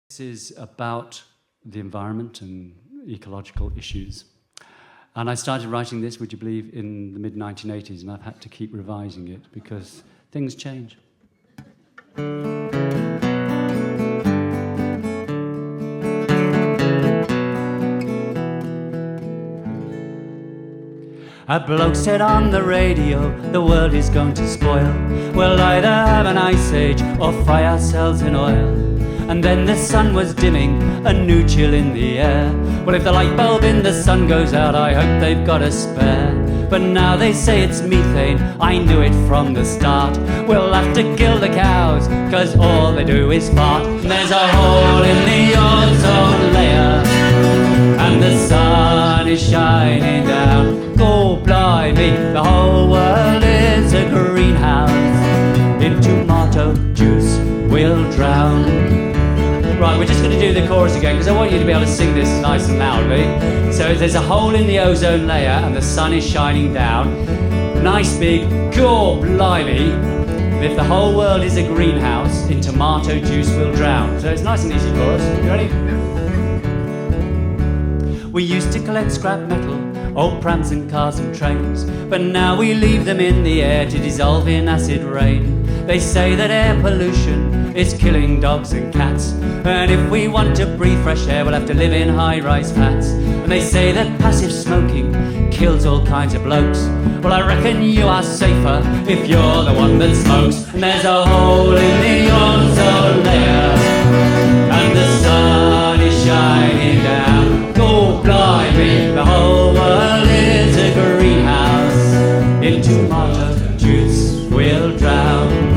This is about the environment and ecological issues. And I started writing this, would you believe, in the mid-1980s, and I've had to keep revising it because things change. A bloke said on the radio, the world is going to spoil. We'll either have an ice age or fry ourselves in oil. And then the sun was dimming, a new chill in the air. Well, if the light bulb in the sun goes out, I hope they've got a spare. But now they say it's methane, I knew it from the start. We'll have to kill the cows, cause all they do is fart. And there's a hole in the ozone layer, and the sun is shining down. Oh, blimey, the whole world is a greenhouse. In tomato juice we'll drown. Right, we're just going to do the chorus again because I want you to be able to sing this nice and loudly. So there's a hole in the ozone layer and the sun is shining down. Nice big, God blimey. If the whole world is a greenhouse, in tomato juice we'll drown. So it's nice and easy chorus. You ready? We used to collect scrap metal, old prams and cars and trains, but now we leave them in the air to dissolve in acid rain. They say that air pollution is killing dogs and cats, and if we want to breathe fresh air we'll have to live in high-rise flats. And they say that passive smoking kills all kinds of blokes. Well, I reckon you are safer if you're the one that smokes. And there's a hole in the ozone layer, and the sun is shining down. Oh, blimey, the whole world is a greenhouse. In tomato juice we'll drown.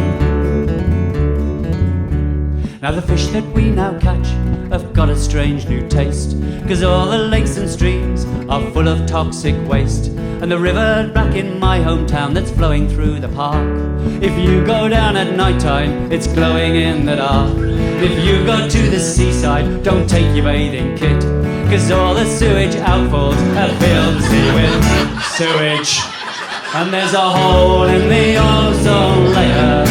Now the fish that we now catch have got a strange new taste, cause all the lakes and streams are full of toxic waste. And the river back in my hometown that's flowing through the park, if you go down at night time, it's glowing in the dark. If you go to the seaside, don't take your bathing kit, cause all the sewage outfalls have filled the sea with sewage. And there's a hole in the ozone layer,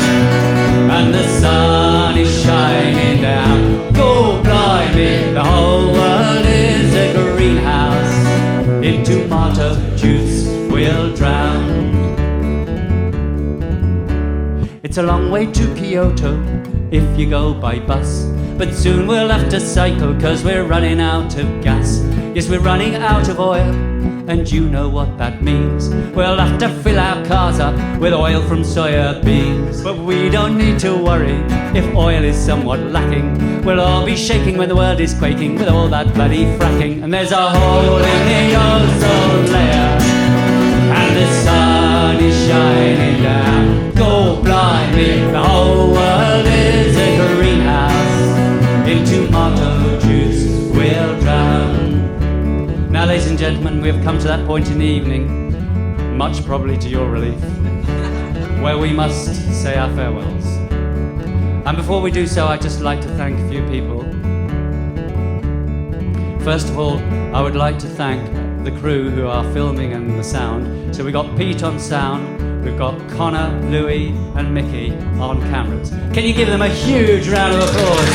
and the sun is shining down. Go blimey, the whole world is a greenhouse. In tomato juice we'll drown. It's a long way to Kyoto if you go by bus, but soon we'll have to cycle cause we're running out of gas. Yes, we're running out of oil, and you know what that means. We'll have to fill our cars up with oil from soya beans. But we don't need to worry if oil is somewhat lacking. We'll all be shaking when the world is quaking with all that bloody fracking. And there's a hole in the ozone layer, and the sun is shining down. Go blimey, the whole world is a greenhouse. In tomato juice we'll drown. Now, ladies and gentlemen, we have come to that point in the evening, much probably to your relief, where we must say our farewells. And before we do so, I'd just like to thank a few people. First of all, I would like to thank the crew who are filming and the sound. So we've got Pete on sound, we've got Connor, Louis and Mickey on cameras. Can you give them a huge round of applause?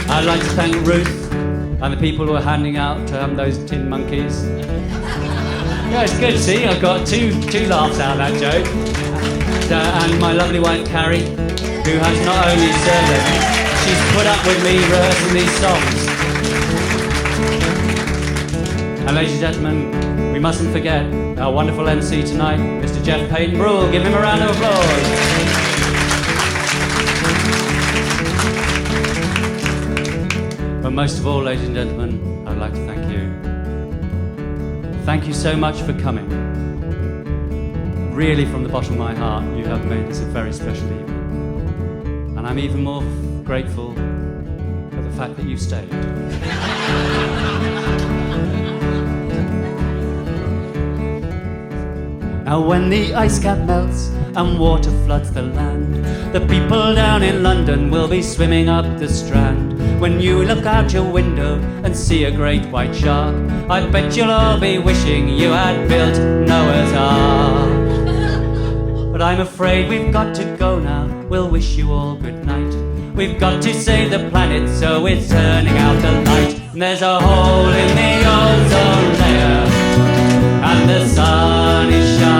I'd like to thank Ruth and the people who are handing out those tin monkeys. Yeah, it's good, see, I've got two laughs out of that joke. And my lovely wife Carrie, who has not only served them, she's put up with me rehearsing these songs. And ladies and gentlemen, we mustn't forget our wonderful MC tonight, Mr. Jeff Payton Brule. Give him a round of applause. But most of all, ladies and gentlemen, I'd like to thank you. Thank you so much for coming. Really, from the bottom of my heart, you have made this a very special evening. And I'm even more grateful for the fact that you stayed. Now when the ice cap melts and water floods the land, the people down in London will be swimming up the Strand. When you look out your window and see a great white shark, I bet you'll all be wishing you had built Noah's Ark. But I'm afraid we've got to go now. We'll wish you all good night. We've got to save the planet, so we're turning out the light. And there's a hole in the ozone layer, and the sun is shining